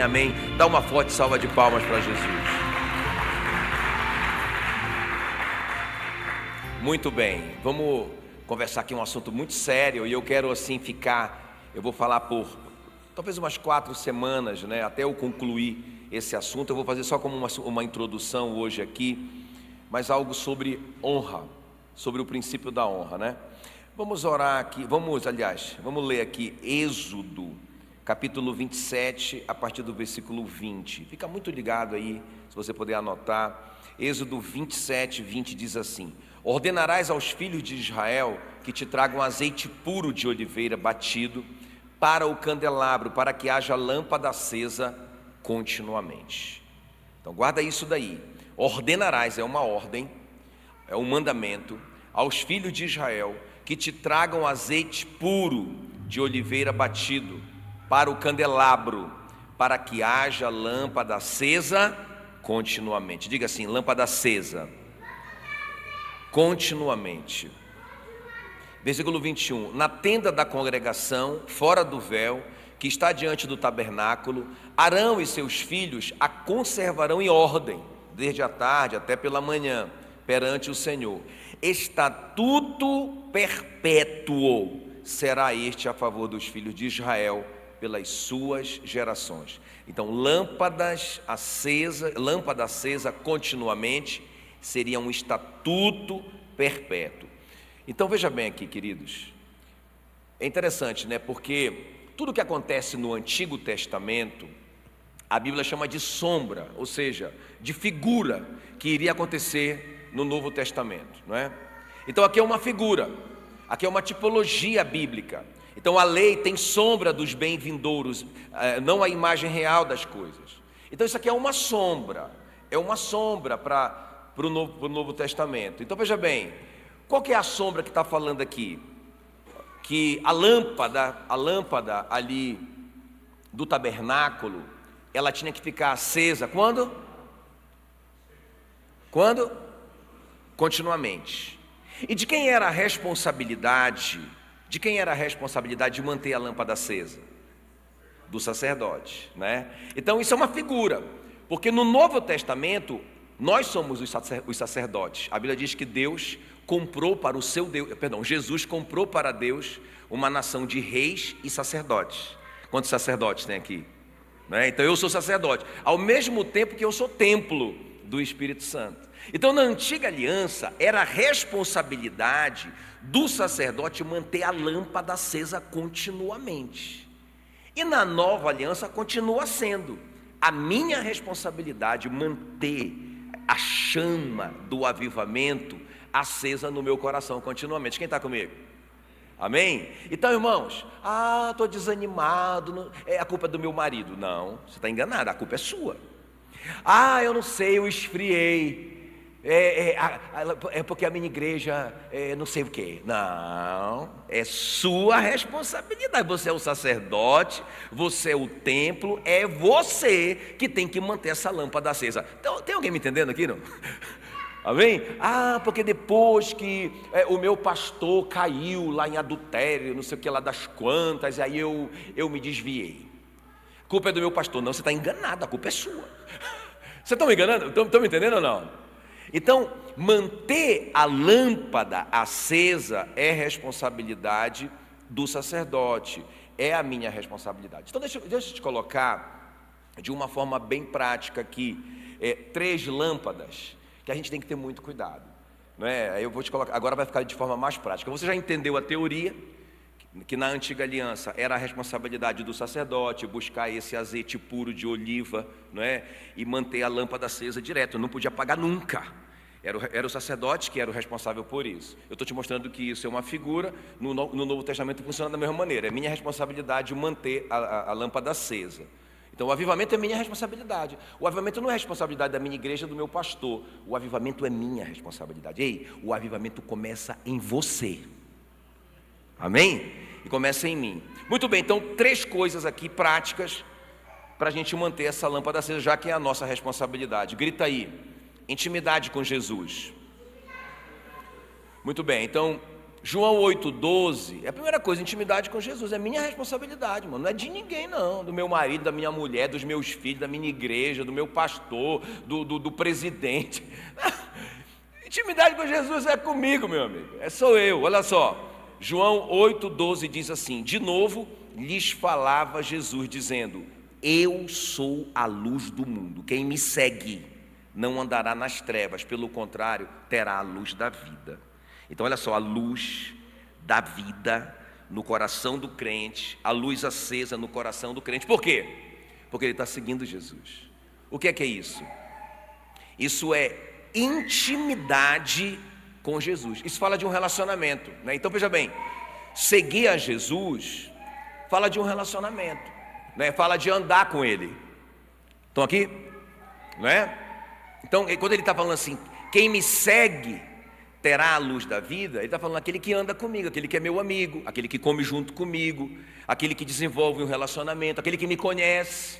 Amém. Dá uma forte salva de palmas para Jesus. Muito bem, vamos conversar aqui um assunto muito sério. E eu quero assim eu vou falar por talvez umas 4 semanas, né? Até eu concluir esse assunto. Eu vou fazer só como uma introdução hoje aqui, mas algo sobre honra, sobre o princípio da honra, né? Vamos orar aqui, vamos ler aqui Êxodo capítulo 27, a partir do versículo 20. Fica muito ligado aí, se você puder anotar. Êxodo 27, 20 diz assim: ordenarás aos filhos de Israel que te tragam azeite puro de oliveira batido para o candelabro, para que haja lâmpada acesa continuamente. Então guarda isso daí. Ordenarás, é uma ordem, é um mandamento, aos filhos de Israel que te tragam azeite puro de oliveira batido para o candelabro, para que haja lâmpada acesa continuamente. Diga assim: lâmpada acesa continuamente. Versículo 21. Na tenda da congregação, fora do véu, que está diante do tabernáculo, Arão e seus filhos a conservarão em ordem, desde a tarde até pela manhã, perante o Senhor. Estatuto perpétuo será este a favor dos filhos de Israel pelas suas gerações. Então, lâmpada acesa continuamente seria um estatuto perpétuo. Então veja bem aqui, queridos, é interessante, né? Porque tudo que acontece no Antigo Testamento, a Bíblia chama de sombra, ou seja, de figura que iria acontecer no Novo Testamento, não é? Então aqui é uma figura, aqui é uma tipologia bíblica. Então a lei tem sombra dos bem-vindouros, não a imagem real das coisas. Então isso aqui é uma sombra para o Novo Testamento. Então veja bem, qual que é a sombra que está falando aqui? Que a lâmpada ali do tabernáculo, ela tinha que ficar acesa quando? Continuamente. E de quem era a responsabilidade? De quem era a responsabilidade de manter a lâmpada acesa? Do sacerdote, né? Então isso é uma figura, porque no Novo Testamento nós somos os sacerdotes. A Bíblia diz que Jesus comprou para Deus uma nação de reis e sacerdotes. Quantos sacerdotes tem aqui? Né? Então eu sou sacerdote, ao mesmo tempo que eu sou templo do Espírito Santo. Então na antiga aliança era a responsabilidade do sacerdote manter a lâmpada acesa continuamente. E na nova aliança continua sendo a minha responsabilidade manter a chama do avivamento acesa no meu coração continuamente. Quem está comigo? Amém? Então, irmãos, estou desanimado, a culpa é do meu marido. Não, você está enganado, a culpa é sua. Eu não sei, eu esfriei. É porque a minha igreja não sei o que. Não, é sua responsabilidade. Você é o sacerdote, você é o templo, é você que tem que manter essa lâmpada acesa. Então, tem alguém me entendendo aqui, não? Amém? Porque depois que o meu pastor caiu lá em adultério, não sei o que lá das quantas, aí eu me desviei. A culpa é do meu pastor. Não, você está enganado, a culpa é sua. Vocês estão me enganando? Estão me entendendo ou não? Então, manter a lâmpada acesa é responsabilidade do sacerdote, é a minha responsabilidade. Então deixa eu te colocar de uma forma bem prática aqui, 3 lâmpadas que a gente tem que ter muito cuidado, não é? Eu vou te colocar, agora vai ficar de forma mais prática. Você já entendeu a teoria, que na antiga aliança era a responsabilidade do sacerdote buscar esse azeite puro de oliva, não é? E manter a lâmpada acesa direto, não podia apagar nunca. Era o sacerdote que era o responsável por isso. Eu estou te mostrando que isso é uma figura. No Novo Testamento funciona da mesma maneira. É minha responsabilidade manter a lâmpada acesa. Então o avivamento é minha responsabilidade. O avivamento não é responsabilidade da minha igreja, do meu pastor. O avivamento é minha responsabilidade. Ei, o avivamento começa em você. Amém? E começa em mim. Muito bem, então 3 coisas aqui práticas para a gente manter essa lâmpada acesa, já que é a nossa responsabilidade. Grita aí: intimidade com Jesus. Muito bem, então João 8,12, é a primeira coisa, intimidade com Jesus, é minha responsabilidade, mano, não é de ninguém não, do meu marido, da minha mulher, dos meus filhos, da minha igreja, do meu pastor, do presidente. Intimidade com Jesus é comigo, meu amigo, sou eu. Olha só, João 8,12 diz assim: de novo lhes falava Jesus dizendo: eu sou a luz do mundo, quem me segue não andará nas trevas, pelo contrário, terá a luz da vida. Então olha só, a luz da vida no coração do crente, a luz acesa no coração do crente. Por quê? Porque ele está seguindo Jesus. O que é isso? Isso é intimidade com Jesus. Isso fala de um relacionamento, né? Então veja bem, seguir a Jesus fala de um relacionamento, né? Fala de andar com Ele. Estão aqui? Não é? Então quando ele está falando assim, quem me segue terá a luz da vida, ele está falando aquele que anda comigo, aquele que é meu amigo, aquele que come junto comigo, aquele que desenvolve um relacionamento, aquele que me conhece,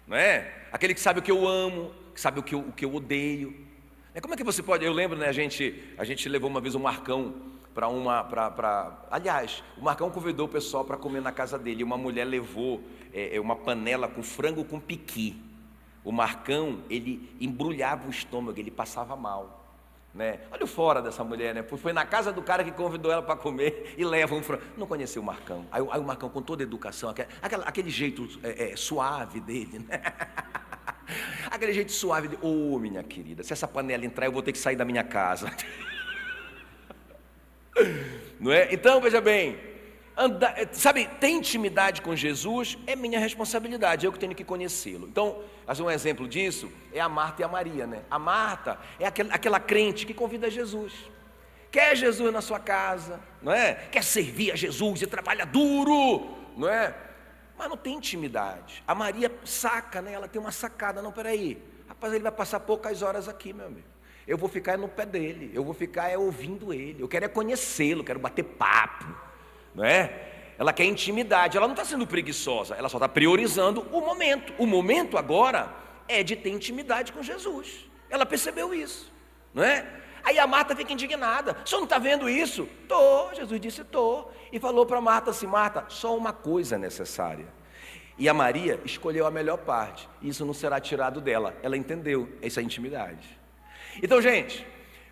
não é? Aquele que sabe o que eu amo, que sabe o que eu odeio. Como é que você pode? Eu lembro, né? A gente levou uma vez o Marcão aliás, o Marcão convidou o pessoal para comer na casa dele. E uma mulher levou uma panela com frango com piqui. O Marcão, ele embrulhava o estômago, ele passava mal. Né? Olha o fora dessa mulher, né? Foi na casa do cara que convidou ela para comer e leva um frango. Não conheceu o Marcão. Aí o Marcão, com toda a educação, aquele jeito suave dele, né? Aquele jeito suave de, minha querida, se essa panela entrar, eu vou ter que sair da minha casa. Não é? Então, veja bem, sabe, ter intimidade com Jesus é minha responsabilidade, eu que tenho que conhecê-lo. Então, um exemplo disso é a Marta e a Maria, né? A Marta é aquela crente que convida Jesus, quer Jesus na sua casa, não é? Quer servir a Jesus e trabalha duro, não é? Mas não tem intimidade. A Maria saca, né? Ela tem uma sacada. Não, peraí, rapaz, ele vai passar poucas horas aqui, meu amigo. Eu vou ficar no pé dele, eu vou ficar ouvindo ele, eu quero conhecê-lo, quero bater papo, não é? Ela quer intimidade, ela não está sendo preguiçosa, ela só está priorizando o momento. O momento agora é de ter intimidade com Jesus. Ela percebeu isso, não é? Aí a Marta fica indignada: o senhor não está vendo isso? Tô, Jesus disse tô. E falou para Marta assim: Marta, só uma coisa é necessária. E a Maria escolheu a melhor parte, isso não será tirado dela. Ela entendeu, essa é a intimidade. Então, gente,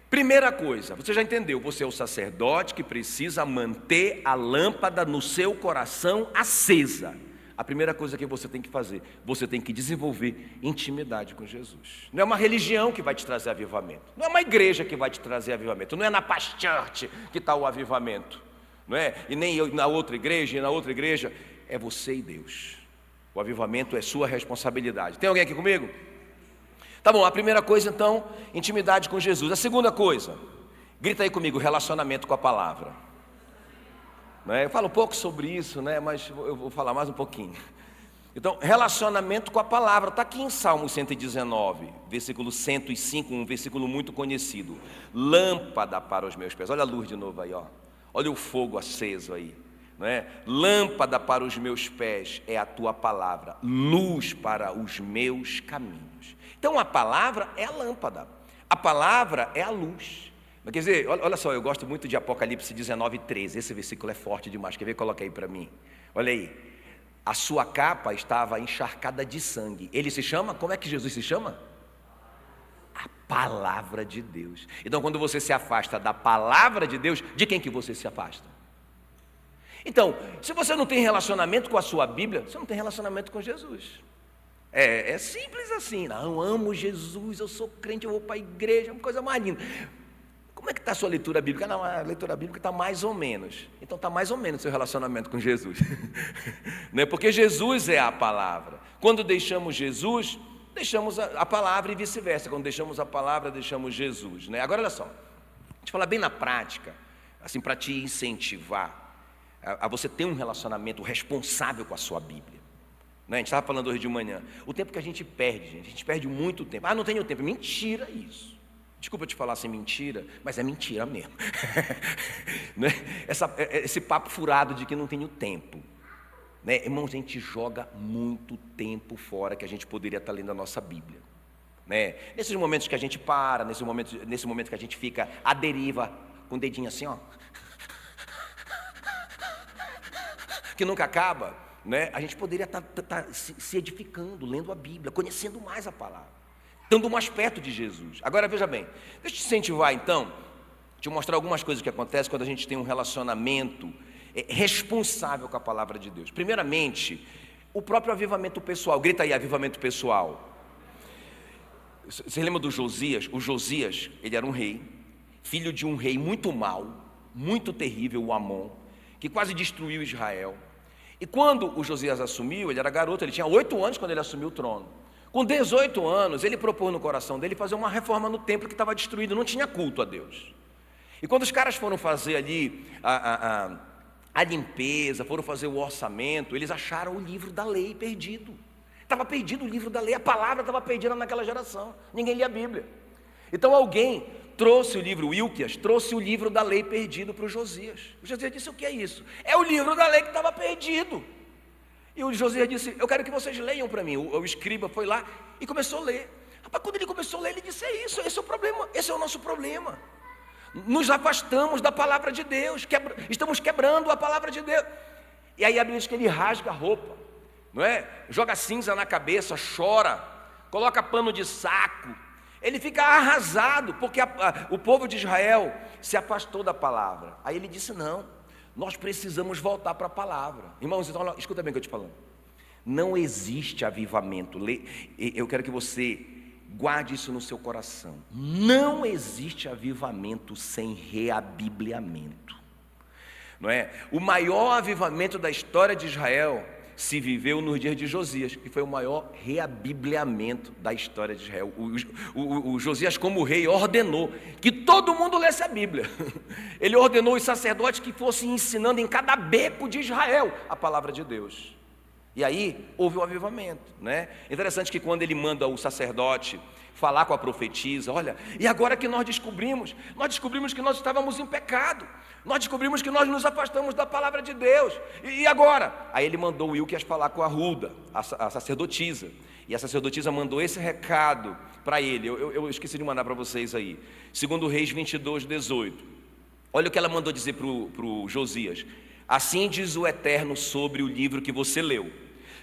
primeira coisa, você já entendeu, você é o sacerdote que precisa manter a lâmpada no seu coração acesa. A primeira coisa que você tem que fazer, você tem que desenvolver intimidade com Jesus. Não é uma religião que vai te trazer avivamento, não é uma igreja que vai te trazer avivamento, não é na Paz Church que está o avivamento, não é? E nem na outra igreja, é você e Deus. O avivamento é sua responsabilidade. Tem alguém aqui comigo? Tá bom, a primeira coisa então, intimidade com Jesus. A segunda coisa, grita aí comigo, relacionamento com a palavra. Eu falo um pouco sobre isso, né? Mas eu vou falar mais um pouquinho. Então, relacionamento com a palavra, está aqui em Salmo 119, versículo 105, um versículo muito conhecido. Lâmpada para os meus pés, olha a luz de novo aí, ó. Olha o fogo aceso aí, não é? Lâmpada para os meus pés é a tua palavra, luz para os meus caminhos. Então a palavra é a lâmpada, a palavra é a luz. Quer dizer, olha só, eu gosto muito de Apocalipse 19:13, esse versículo é forte demais, quer ver? Coloca aí para mim, olha aí. A sua capa estava encharcada de sangue. Ele se chama, como é que Jesus se chama? A palavra de Deus. Então quando você se afasta da palavra de Deus, de quem que você se afasta? Então, se você não tem relacionamento com a sua Bíblia, você não tem relacionamento com Jesus. É simples assim. Não, eu amo Jesus, eu sou crente, eu vou para a igreja, é uma coisa mais linda. Como é que está a sua leitura bíblica? Não, a leitura bíblica está mais ou menos. Então está mais ou menos o seu relacionamento com Jesus. Né? Porque Jesus é a palavra. Quando deixamos Jesus, deixamos a palavra e vice-versa. Quando deixamos a palavra, deixamos Jesus. Né? Agora olha só, deixa eu falar bem na prática, assim, para te incentivar a você ter um relacionamento responsável com a sua Bíblia. Né? A gente estava falando hoje de manhã, o tempo que a gente perde muito tempo. Não tenho tempo, mentira isso. Desculpa te falar assim, mentira, mas é mentira mesmo. Né? Esse papo furado de que não tenho tempo. Né? Irmãos, a gente joga muito tempo fora que a gente poderia estar lendo a nossa Bíblia. Né? Nesses momentos que a gente para, nesse momento que a gente fica à deriva, com o dedinho assim, ó. que nunca acaba, né? A gente poderia estar se edificando, lendo a Bíblia, conhecendo mais a palavra, estando mais perto de Jesus. Agora veja bem, deixa eu te incentivar então, te mostrar algumas coisas que acontecem quando a gente tem um relacionamento responsável com a palavra de Deus. Primeiramente, o próprio avivamento pessoal. Grita aí, avivamento pessoal. Você lembra do Josias? O Josias, ele era um rei, filho de um rei muito mau, muito terrível, o Amon, que quase destruiu Israel. E quando o Josias assumiu, ele era garoto, ele tinha 8 anos quando ele assumiu o trono. Com 18 anos, ele propôs no coração dele fazer uma reforma no templo que estava destruído, não tinha culto a Deus. E quando os caras foram fazer ali a limpeza, foram fazer o orçamento, eles acharam o livro da lei perdido. Estava perdido o livro da lei, a palavra estava perdida naquela geração, ninguém lia a Bíblia. Então alguém trouxe o livro, Wilquias, trouxe o livro da lei perdido para o Josias. O Josias disse: o que é isso? É o livro da lei que estava perdido. E o Josias disse: eu quero que vocês leiam para mim. O escriba foi lá e começou a ler. Rapaz, quando ele começou a ler, ele disse: é isso, esse é o problema, esse é o nosso problema. Nos afastamos da palavra de Deus, estamos quebrando a palavra de Deus. E aí a Bíblia diz que ele rasga a roupa, não é? Joga cinza na cabeça, chora, coloca pano de saco. Ele fica arrasado, porque o povo de Israel se afastou da palavra. Aí ele disse: não, nós precisamos voltar para a palavra. Irmãos, então, escuta bem o que eu estou te falando. Não existe avivamento. Eu quero que você guarde isso no seu coração. Não existe avivamento sem reabibliamento, não é? O maior avivamento da história de Israel se viveu nos dias de Josias, que foi o maior reabibliamento da história de Israel. O Josias, como rei, ordenou que todo mundo lesse a Bíblia. Ele ordenou os sacerdotes que fossem ensinando em cada beco de Israel a palavra de Deus. E aí houve o avivamento, né? Interessante que quando ele manda o sacerdote falar com a profetisa: olha, e agora que nós descobrimos que nós estávamos em pecado, nós descobrimos que nós nos afastamos da palavra de Deus, e agora? Aí ele mandou o Wilquias falar com a Hulda, a sacerdotisa, e a sacerdotisa mandou esse recado para ele. Eu esqueci de mandar para vocês aí, 2 Reis 22:18. Olha o que ela mandou dizer para o Josias: assim diz o Eterno sobre o livro que você leu,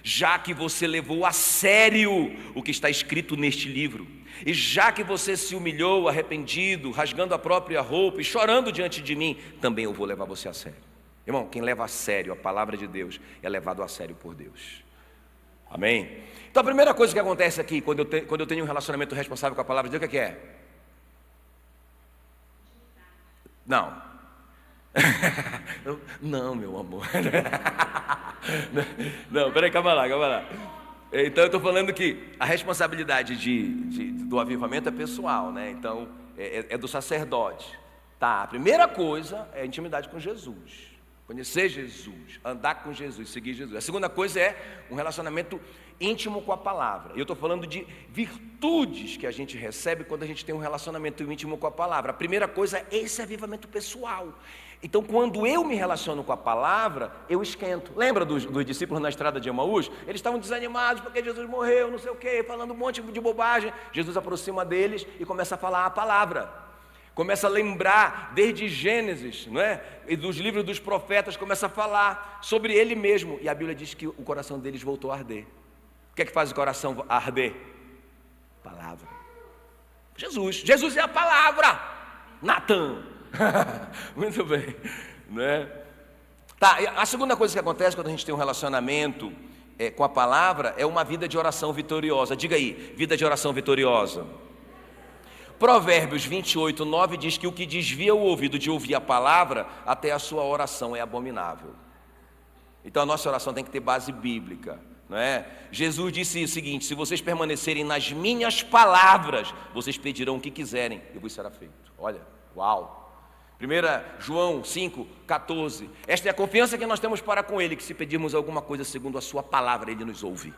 já que você levou a sério o que está escrito neste livro, e já que você se humilhou, arrependido, rasgando a própria roupa e chorando diante de mim, também eu vou levar você a sério. Irmão, quem leva a sério a palavra de Deus é levado a sério por Deus. Amém? Então a primeira coisa que acontece aqui, quando eu tenho um relacionamento responsável com a palavra de Deus, o que é? Não. Não, meu amor. Não, peraí, calma lá. Então eu estou falando que a responsabilidade do avivamento é pessoal, né? Então é do sacerdote. Tá, a primeira coisa é a intimidade com Jesus, conhecer Jesus, andar com Jesus, seguir Jesus. A segunda coisa é um relacionamento íntimo com a palavra. E eu estou falando de virtudes que a gente recebe quando a gente tem um relacionamento íntimo com a palavra. A primeira coisa é esse avivamento pessoal. Então, quando eu me relaciono com a palavra, eu esquento. Lembra dos discípulos na estrada de Emaús? Eles estavam desanimados porque Jesus morreu, não sei o quê, falando um monte de bobagem. Jesus aproxima deles e começa a falar a palavra. Começa a lembrar desde Gênesis, não é? E dos livros dos profetas, começa a falar sobre ele mesmo. E a Bíblia diz que o coração deles voltou a arder. O que é que faz o coração arder? Palavra. Jesus é a palavra. Natan. Muito bem, né? Tá, a segunda coisa que acontece quando a gente tem um relacionamento com a palavra é uma vida de oração vitoriosa. Diga aí, vida de oração vitoriosa. Provérbios 28:9 diz que o que desvia o ouvido de ouvir a palavra, até a sua oração é abominável. Então a nossa oração tem que ter base bíblica, não é? Jesus disse o seguinte: se vocês permanecerem nas minhas palavras, vocês pedirão o que quiserem e vos será feito. Olha, uau! 1 João 5:14. Esta é a confiança que nós temos para com Ele, que se pedirmos alguma coisa segundo a sua palavra, Ele nos ouve.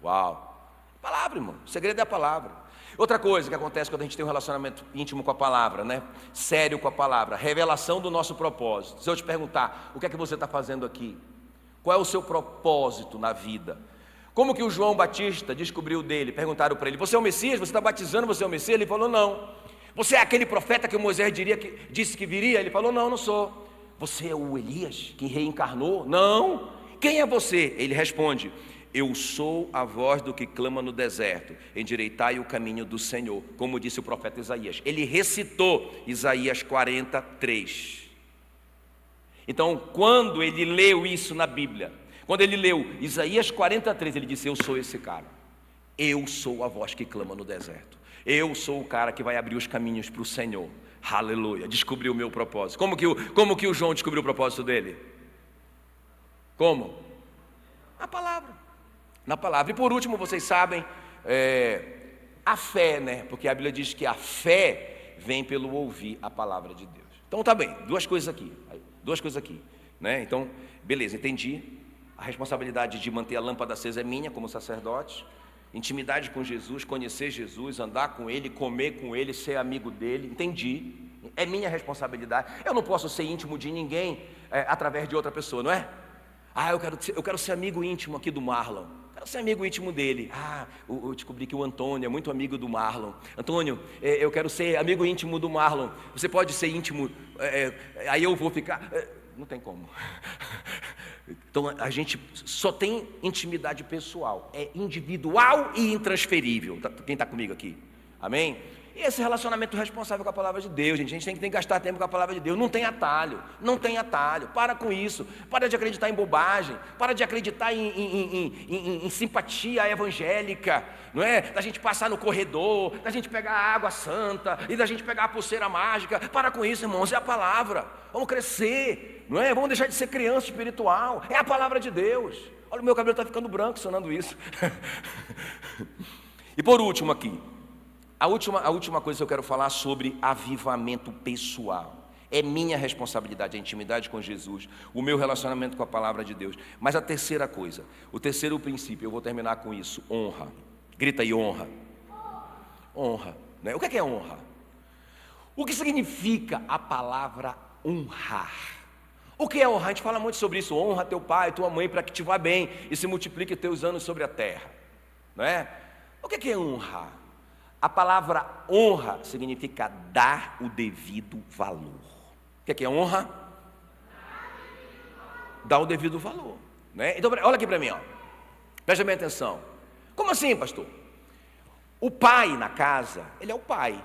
Uau! Palavra, irmão, o segredo é a palavra. Outra coisa que acontece quando a gente tem um relacionamento íntimo com a palavra, né? Sério com a palavra, revelação do nosso propósito. Se eu te perguntar, o que é que você está fazendo aqui? Qual é o seu propósito na vida? Como que o João Batista descobriu dele? Perguntaram para ele: você é o Messias? Você está batizando, você é o Messias? Ele falou: não. Você é aquele profeta que Moisés disse que viria? Ele falou: não, não sou. Você é o Elias que reencarnou? Não. quem é você? Ele responde: eu sou a voz do que clama no deserto, endireitai o caminho do Senhor, como disse o profeta Isaías. Ele recitou Isaías 43. Então, quando ele leu isso na Bíblia, quando ele leu Isaías 43, ele disse: eu sou esse cara. Eu sou a voz que clama no deserto. Eu sou o cara que vai abrir os caminhos para o Senhor. Aleluia, descobriu o meu propósito. Como que o João descobriu o propósito dele? Como? A palavra. Na palavra. E por último, vocês sabem, a fé, né? Porque a Bíblia diz que a fé vem pelo ouvir a palavra de Deus. Então tá bem, duas coisas aqui, né? Então, beleza, entendi. A responsabilidade de manter a lâmpada acesa é minha como sacerdote. Intimidade com Jesus, conhecer Jesus, andar com Ele, comer com Ele, ser amigo dele, entendi. É minha responsabilidade. Eu não posso ser íntimo de ninguém através de outra pessoa, não é? Eu quero ser amigo íntimo aqui do Marlon. Quero ser amigo íntimo dele. Eu descobri que o Antônio é muito amigo do Marlon. Antônio, eu quero ser amigo íntimo do Marlon. Você pode ser íntimo, aí eu vou ficar... Não tem como. Então a gente só tem intimidade pessoal. É individual e intransferível. Quem está comigo aqui? Amém? E esse relacionamento responsável com a palavra de Deus, gente. A gente tem que gastar tempo com a palavra de Deus. Não tem atalho. Para com isso. Para de acreditar em bobagem. Para de acreditar em simpatia evangélica. Não é? Da gente passar no corredor, da gente pegar a água santa e da gente pegar a pulseira mágica. Para com isso, irmãos. É a palavra. Vamos crescer. Não é? Vamos deixar de ser criança espiritual. É a palavra de Deus. Olha, o meu cabelo está ficando branco sonando isso. E por último aqui. A última coisa que eu quero falar sobre avivamento pessoal. É minha responsabilidade, a intimidade com Jesus, o meu relacionamento com a palavra de Deus. Mas a terceira coisa, o terceiro princípio, eu vou terminar com isso: honra. Grita aí, honra. Honra, né? O que é honra? O que significa a palavra honrar? O que é honrar? A gente fala muito sobre isso. Honra teu pai, tua mãe, para que te vá bem e se multiplique teus anos sobre a terra, não é? O que é honrar? A palavra honra significa dar o devido valor. O que é honra? Dar o devido valor, né? Então, olha aqui para mim, ó. Presta bem atenção. Como assim, pastor? O pai na casa, ele é o pai.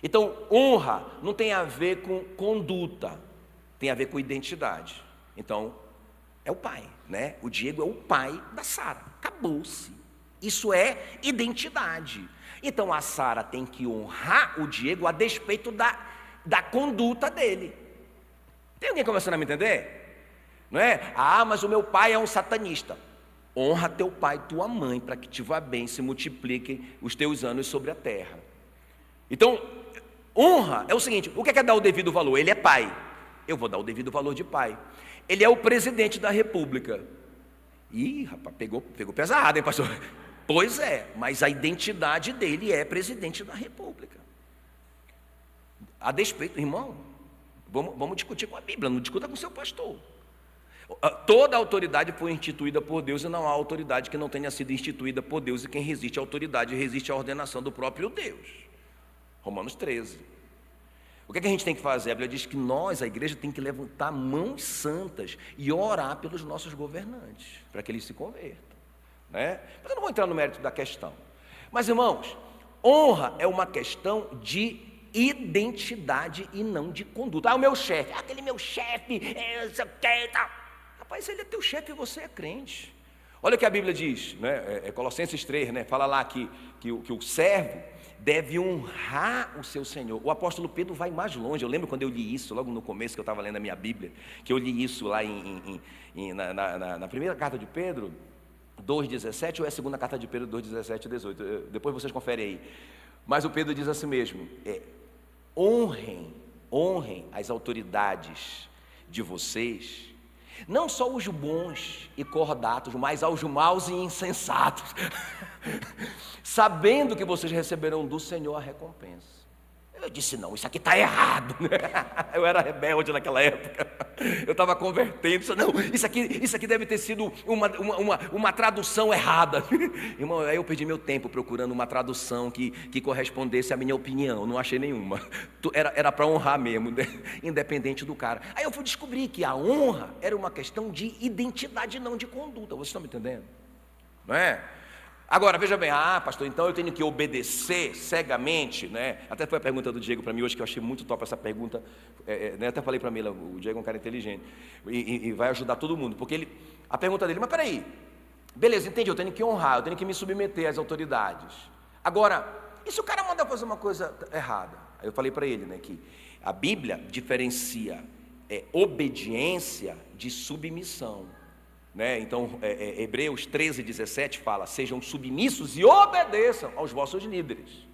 Então, honra não tem a ver com conduta, tem a ver com identidade. Então, é o pai, né? O Diego é o pai da Sara. Acabou-se. Isso é identidade. Então a Sara tem que honrar o Diego a despeito da conduta dele. Tem alguém começando a me entender? Não é? Mas o meu pai é um satanista. Honra teu pai e tua mãe para que te vá bem, se multipliquem os teus anos sobre a terra. Então, honra é o seguinte: o que é dar o devido valor? Ele é pai, eu vou dar o devido valor de pai. Ele é o presidente da república. Ih, rapaz, pegou pesado, hein, pastor? Pois é, mas a identidade dele é presidente da república. A despeito, irmão, vamos discutir com a Bíblia, não discuta com o seu pastor. Toda autoridade foi instituída por Deus e não há autoridade que não tenha sido instituída por Deus, e quem resiste à autoridade resiste à ordenação do próprio Deus. Romanos 13. O que a gente tem que fazer? A Bíblia diz que nós, a igreja, tem que levantar mãos santas e orar pelos nossos governantes, para que eles se convertam, né? Mas eu não vou entrar no mérito da questão. Mas, irmãos, honra é uma questão de identidade e não de conduta. O meu chefe, aquele meu chefe, rapaz, se ele é teu chefe e você é crente. Olha o que a Bíblia diz, né? Colossenses 3, né? Fala lá que o servo deve honrar o seu Senhor. O apóstolo Pedro vai mais longe. Eu lembro quando eu li isso, logo no começo que eu estava lendo a minha Bíblia, que eu li isso lá na primeira carta de Pedro 2,17, ou é a segunda carta de Pedro 2,17 e 18, depois vocês conferem aí. Mas o Pedro diz assim mesmo: honrem as autoridades de vocês, não só os bons e cordatos, mas aos maus e insensatos, sabendo que vocês receberão do Senhor a recompensa. Eu disse: não, isso aqui está errado. Eu era rebelde naquela época. Eu estava convertendo, não, isso aqui deve ter sido uma tradução errada. Irmão, aí eu perdi meu tempo procurando uma tradução que correspondesse à minha opinião, não achei nenhuma. Era para honrar mesmo, independente do cara. Aí eu fui descobrir que a honra era uma questão de identidade, não de conduta. Vocês estão me entendendo? Não é? Agora, veja bem, pastor, então eu tenho que obedecer cegamente, né? Até foi a pergunta do Diego para mim hoje, que eu achei muito top essa pergunta, né? Até falei para mim, o Diego é um cara inteligente, e vai ajudar todo mundo, porque a pergunta dele, mas peraí, beleza, entendi, eu tenho que honrar, eu tenho que me submeter às autoridades. Agora, e se o cara mandar fazer uma coisa errada? Aí eu falei para ele, né, que a Bíblia diferencia obediência de submissão. Né? Então, Hebreus 13:17 fala: sejam submissos e obedeçam aos vossos líderes,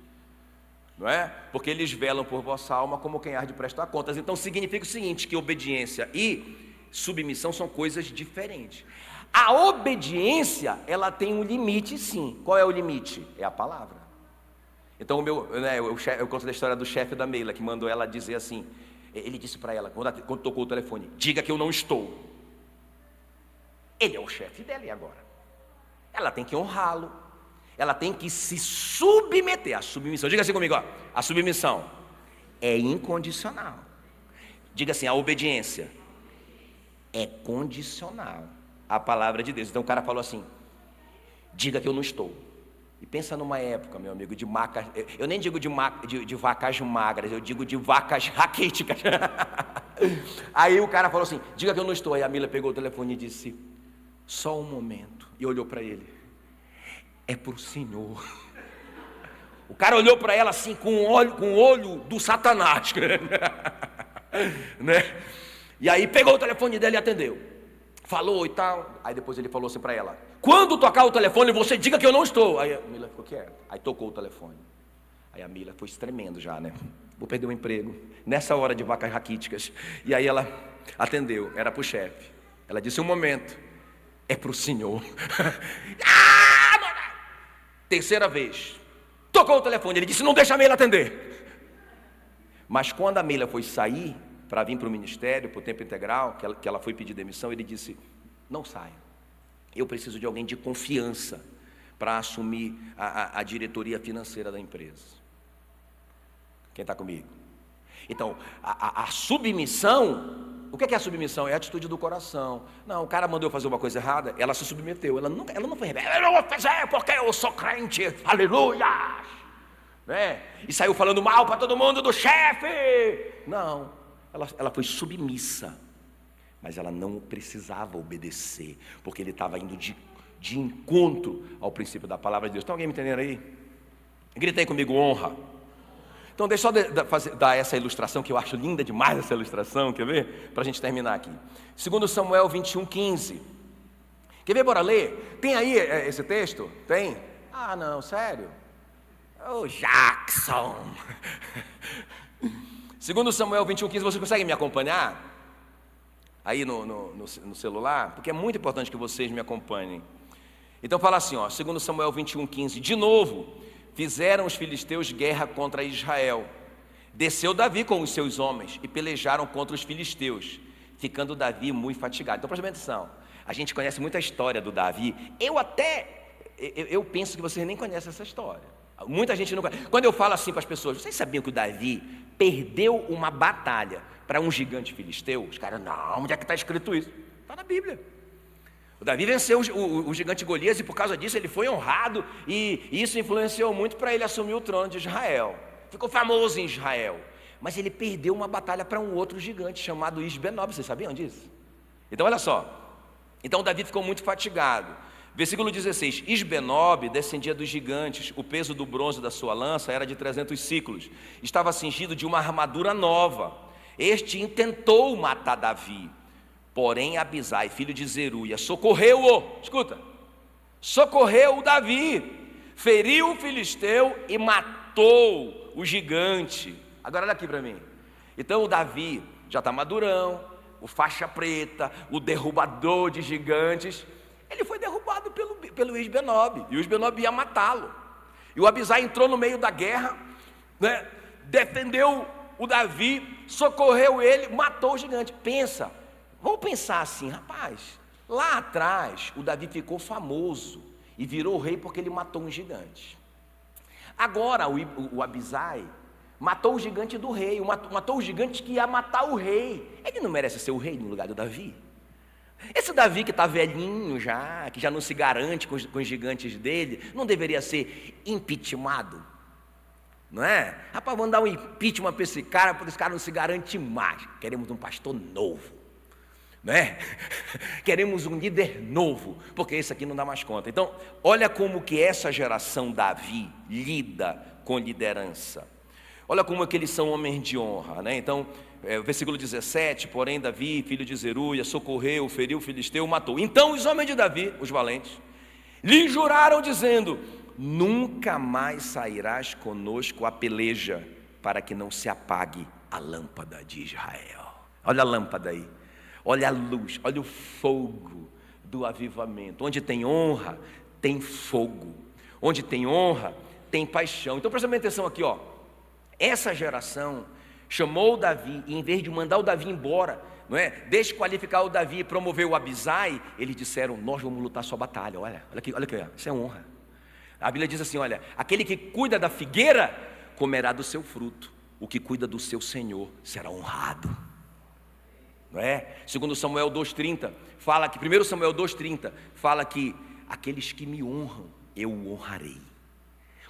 não é? Porque eles velam por vossa alma como quem há de prestar contas. Então significa o seguinte, que obediência e submissão são coisas diferentes. A obediência, ela tem um limite, sim. Qual é o limite? É a palavra. Então eu conto da história do chefe da Meila, que mandou ela dizer assim, ele disse para ela, quando tocou o telefone: diga que eu não estou. Ele é o chefe dela, e agora? Ela tem que honrá-lo, ela tem que se submeter. A submissão, diga assim comigo, ó, a submissão é incondicional. Diga assim, a obediência é condicional à palavra de Deus. Então o cara falou assim: diga que eu não estou. E pensa numa época, meu amigo, de vacas, eu nem digo de vacas magras, eu digo de vacas raquíticas. Aí o cara falou assim: diga que eu não estou. Aí a Mila pegou o telefone e disse: só um momento. E olhou para ele: é para o Senhor. O cara olhou para ela assim, com o olho do Satanás, né? E aí pegou o telefone dela e atendeu. Falou e tal. Aí depois ele falou assim para ela: quando tocar o telefone, você diga que eu não estou. Aí a Mila ficou quieta. Aí tocou o telefone. Aí a Mila foi tremendo já, né? Vou perder o emprego nessa hora de vacas raquíticas. E aí ela atendeu, era para o chefe. Ela disse: um momento, é para o Senhor. Terceira vez, tocou o telefone. Ele disse: não deixa a Meila atender. Mas quando a Meila foi sair para vir para o ministério, para o tempo integral, que ela foi pedir demissão, ele disse: não saia, eu preciso de alguém de confiança para assumir a diretoria financeira da empresa. Quem está comigo? Então, a submissão, o que é a submissão? É a atitude do coração. Não, o cara mandou fazer uma coisa errada, ela se submeteu, ela não foi rebelde. Eu não vou fazer porque eu sou crente, aleluia, né? E saiu falando mal para todo mundo do chefe. Não, ela foi submissa, mas ela não precisava obedecer, porque ele estava indo de encontro ao princípio da palavra de Deus. Tem alguém me entendendo aí? Grita aí comigo: honra. Então deixa eu só dar essa ilustração, que eu acho linda demais essa ilustração, quer ver? Para a gente terminar aqui. 2 Samuel 21:15. Quer ver? Bora ler? Tem aí esse texto? Tem? Ah, não, sério? Ô, Jackson! 2 Samuel 21:15, você consegue me acompanhar? Aí no celular? Porque é muito importante que vocês me acompanhem. Então fala assim, ó, 2 Samuel 21:15. De novo fizeram os filisteus guerra contra Israel. Desceu Davi com os seus homens e pelejaram contra os filisteus, ficando Davi muito fatigado. Então presta atenção, a gente conhece muita história do Davi. Eu penso que vocês nem conhecem essa história. Muita gente não conhece. Quando eu falo assim para as pessoas: vocês sabiam que o Davi perdeu uma batalha para um gigante filisteu? Os caras: não, onde é que está escrito isso? Está na Bíblia. O Davi venceu o gigante Golias e por causa disso ele foi honrado, e isso influenciou muito para ele assumir o trono de Israel. Ficou famoso em Israel. Mas ele perdeu uma batalha para um outro gigante chamado Isbenob. Vocês sabiam disso? Então olha só. Então Davi ficou muito fatigado. Versículo 16: Isbenob descendia dos gigantes, o peso do bronze da sua lança era de 300 siclos, estava cingido de uma armadura nova. Este intentou matar Davi, porém Abisai, filho de Zeruia, socorreu-o, escuta, socorreu o Davi, feriu o filisteu e matou o gigante. Agora olha aqui para mim. Então o Davi já está madurão, o faixa preta, o derrubador de gigantes. Ele foi derrubado pelo Isbenob, e o Isbenob ia matá-lo. E o Abisai entrou no meio da guerra, né? Defendeu o Davi, socorreu ele, matou o gigante. Pensa, vamos pensar assim, rapaz, lá atrás o Davi ficou famoso e virou rei porque ele matou um gigante. Agora o Abisai matou o gigante do rei, matou o gigante que ia matar o rei. Ele não merece ser o rei no lugar do Davi? Esse Davi que está velhinho já, que já não se garante com os gigantes dele, não deveria ser impeachmentado? Não é? Rapaz, vamos dar um impeachment para esse cara, porque esse cara não se garante mais. Queremos um pastor novo, não é? Queremos um líder novo, porque esse aqui não dá mais conta. Então, olha como que essa geração Davi lida com liderança. Olha como é que eles são homens de honra, né? Então, versículo 17, porém Davi, filho de Zeruia, socorreu, feriu o filisteu, matou. Então os homens de Davi, os valentes, lhe juraram dizendo: nunca mais sairás conosco a peleja, para que não se apague a lâmpada de Israel. Olha a lâmpada aí, olha a luz, olha o fogo do avivamento. Onde tem honra, tem fogo. Onde tem honra, tem paixão. Então presta bem atenção aqui, ó. Essa geração chamou o Davi, e em vez de mandar o Davi embora, não é? Desqualificar o Davi e promover o Abisai, eles disseram: nós vamos lutar sua batalha. Olha aqui, isso é honra. A Bíblia diz assim, olha: aquele que cuida da figueira comerá do seu fruto, o que cuida do seu Senhor será honrado. Não é? Segundo Samuel 2,30 fala que, 1 Samuel 2,30 fala que aqueles que me honram, eu o honrarei.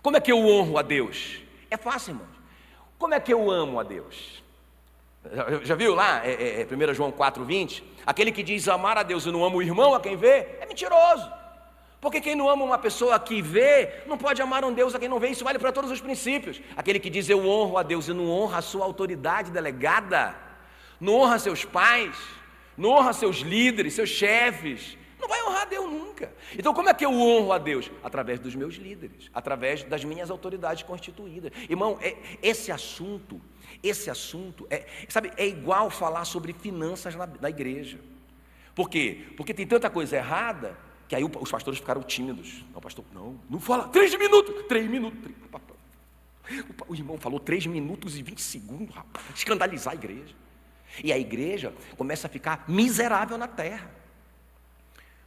Como é que eu honro a Deus? É fácil, irmãos. Como é que eu amo a Deus? Já viu lá, 1 João 4,20? Aquele que diz amar a Deus e não ama o irmão a quem vê, é mentiroso. Porque quem não ama uma pessoa que vê, não pode amar um Deus a quem não vê. Isso vale para todos os princípios. Aquele que diz eu honro a Deus e não honra a sua autoridade delegada, não honra seus pais, não honra seus líderes, seus chefes, não vai honrar a Deus nunca. Então como é que eu honro a Deus? Através dos meus líderes, através das minhas autoridades constituídas. Irmão, esse assunto é igual falar sobre finanças na igreja. Por quê? Porque tem tanta coisa errada, que aí os pastores ficaram tímidos. Não, pastor, não fala, 3 minutos. O irmão falou 3 minutos e 20 segundos, rapaz, escandalizar a igreja. E a igreja começa a ficar miserável na terra.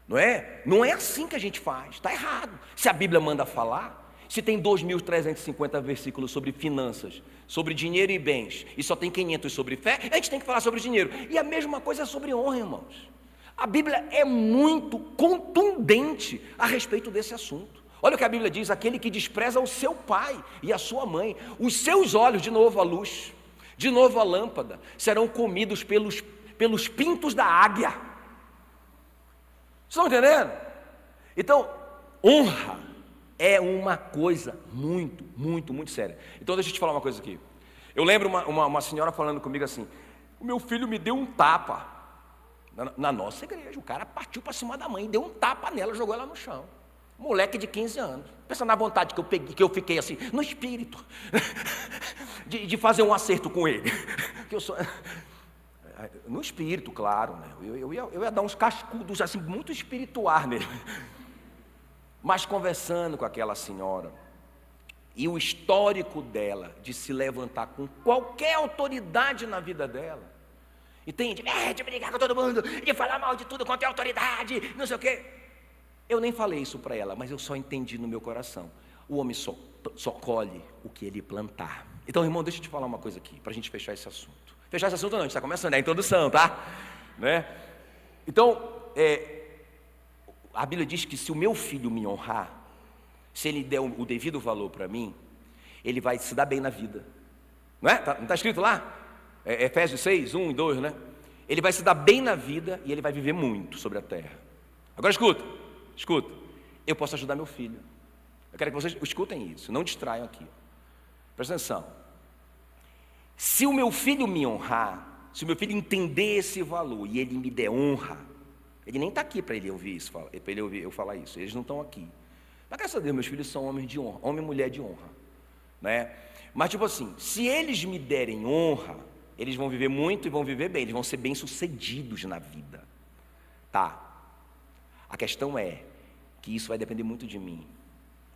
Não é? Não é assim que a gente faz, está errado. Se a Bíblia manda falar, se tem 2.350 versículos sobre finanças, sobre dinheiro e bens, e só tem 500 sobre fé, a gente tem que falar sobre dinheiro. E a mesma coisa é sobre honra, irmãos. A Bíblia é muito contundente a respeito desse assunto. Olha o que a Bíblia diz: aquele que despreza o seu pai e a sua mãe, os seus olhos, de novo a luz, de novo a lâmpada, serão comidos pelos pintos da águia. Vocês estão entendendo? Então, honra é uma coisa muito, muito, muito séria. Então deixa eu te falar uma coisa aqui. Eu lembro uma senhora falando comigo assim: o meu filho me deu um tapa na nossa igreja. O cara partiu para cima da mãe, deu um tapa nela, jogou ela no chão. Moleque de 15 anos. Pensa na vontade que eu fiquei assim, no espírito, de fazer um acerto com ele. Que eu sou... No espírito, claro, né? Eu ia dar uns cascudos assim, muito espirituais nele. Mas conversando com aquela senhora, e o histórico dela de se levantar com qualquer autoridade na vida dela, entende? De brigar com todo mundo, de falar mal de tudo quanto é autoridade, não sei o quê. Eu nem falei isso para ela, mas eu só entendi no meu coração: o homem só colhe o que ele plantar. Então, irmão, deixa eu te falar uma coisa aqui, para a gente fechar esse assunto. Fechar esse assunto não, a gente está começando, é a introdução, tá? Né? Então, a Bíblia diz que se o meu filho me honrar, se ele der o devido valor para mim, ele vai se dar bem na vida. Não é? Não está escrito lá? Efésios 6, 1 e 2, né? Ele vai se dar bem na vida e ele vai viver muito sobre a terra. Agora escuta. Eu posso ajudar meu filho. Eu quero que vocês escutem isso, não distraiam aqui. Presta atenção. Se o meu filho me honrar, se o meu filho entender esse valor e ele me der honra, ele nem está aqui para ele ouvir isso, para ele ouvir eu falar isso, eles não estão aqui. Mas graças a Deus, meus filhos são homens de honra, homem e mulher de honra, né? Mas tipo assim, se eles me derem honra, eles vão viver muito e vão viver bem, eles vão ser bem-sucedidos na vida, tá? A questão é que isso vai depender muito de mim,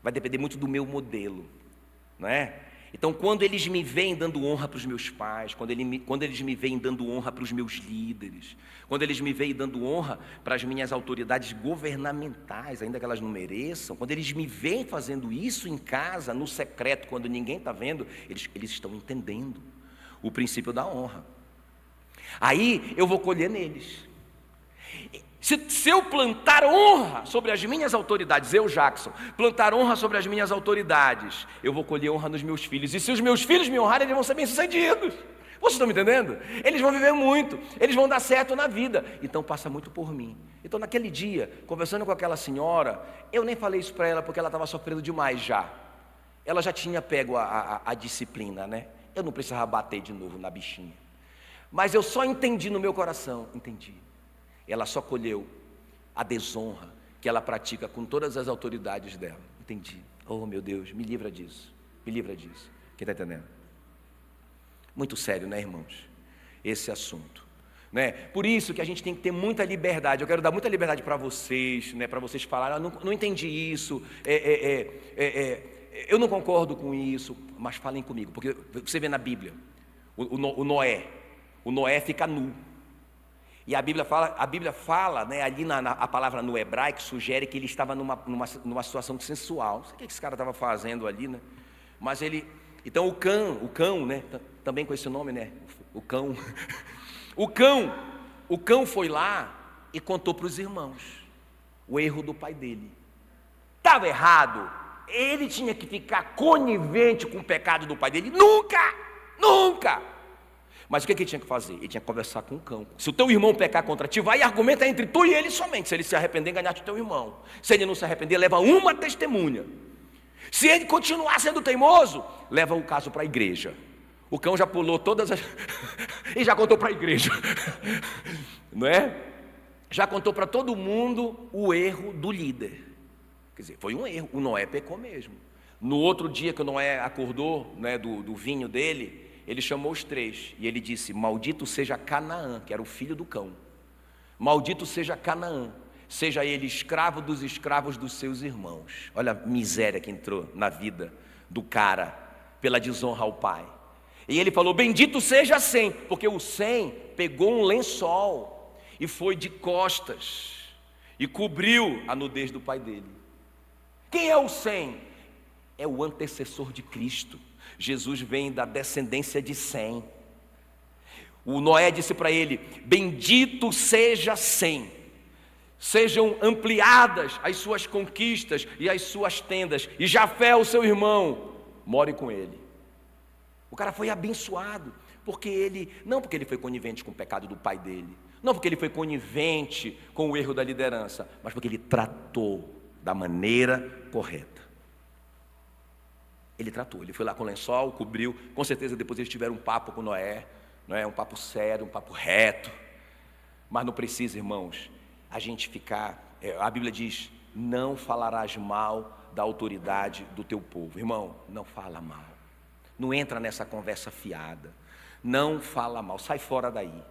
vai depender muito do meu modelo, não é? Então, quando eles me veem dando honra para os meus pais, quando eles me veem dando honra para os meus líderes, quando eles me veem dando honra para as minhas autoridades governamentais, ainda que elas não mereçam, quando eles me veem fazendo isso em casa, no secreto, quando ninguém está vendo, eles estão entendendo o princípio da honra. Aí eu vou colher neles. Se eu plantar honra sobre as minhas autoridades, eu, Jackson, plantar honra sobre as minhas autoridades, eu vou colher honra nos meus filhos. E se os meus filhos me honrarem, eles vão ser bem-sucedidos. Vocês estão me entendendo? Eles vão viver muito, eles vão dar certo na vida. Então passa muito por mim. Então naquele dia, conversando com aquela senhora, eu nem falei isso para ela porque ela estava sofrendo demais já. Ela já tinha pego a disciplina, né? Eu não precisava bater de novo na bichinha. Mas eu só entendi no meu coração, entendi. Ela só colheu a desonra que ela pratica com todas as autoridades dela. Entendi. Oh, meu Deus, me livra disso. Me livra disso. Quem está entendendo? Muito sério, né, irmãos? Esse assunto. Né? Por isso que a gente tem que ter muita liberdade. Eu quero dar muita liberdade para vocês, né? Para vocês falarem, não entendi isso, eu não concordo com isso, mas falem comigo. Porque você vê na Bíblia, o Noé fica nu. E a Bíblia fala, né, ali a palavra no hebraico sugere que ele estava numa situação sensual. Não sei o que esse cara estava fazendo ali, né? Mas ele, então o cão, né, também com esse nome, né, o cão, o cão foi lá e contou para os irmãos o erro do pai dele. Estava errado, ele tinha que ficar conivente com o pecado do pai dele, nunca. Mas o que ele tinha que fazer? Ele tinha que conversar com o cão. Se o teu irmão pecar contra ti, vai e argumenta entre tu e ele somente. Se ele se arrepender, ganhar-te o teu irmão. Se ele não se arrepender, leva uma testemunha. Se ele continuar sendo teimoso, leva o caso para a igreja. O cão já pulou todas as... e já contou para a igreja. Não é? Já contou para todo mundo o erro do líder. Quer dizer, foi um erro. O Noé pecou mesmo. No outro dia que o Noé acordou, né, do vinho dele, ele chamou os três e ele disse: maldito seja Canaã, que era o filho do cão. Maldito seja Canaã, seja ele escravo dos escravos dos seus irmãos. Olha a miséria que entrou na vida do cara pela desonra ao pai. E ele falou: bendito seja Sem, porque o Sem pegou um lençol e foi de costas e cobriu a nudez do pai dele. Quem é o Sem? É o antecessor de Cristo. Jesus vem da descendência de Sem. O Noé disse para ele: bendito seja Sem, sejam ampliadas as suas conquistas e as suas tendas, e Jafé, o seu irmão, more com ele. O cara foi abençoado, não porque ele foi conivente com o pecado do pai dele, não porque ele foi conivente com o erro da liderança, mas porque ele tratou da maneira correta. Ele tratou, ele foi lá com o lençol, cobriu. Com certeza depois eles tiveram um papo com Noé, não é? Um papo sério, um papo reto. Mas não precisa, irmãos, a gente ficar... a Bíblia diz: não falarás mal da autoridade do teu povo. Irmão, não fala mal. Não entra nessa conversa fiada. Não fala mal, sai fora daí.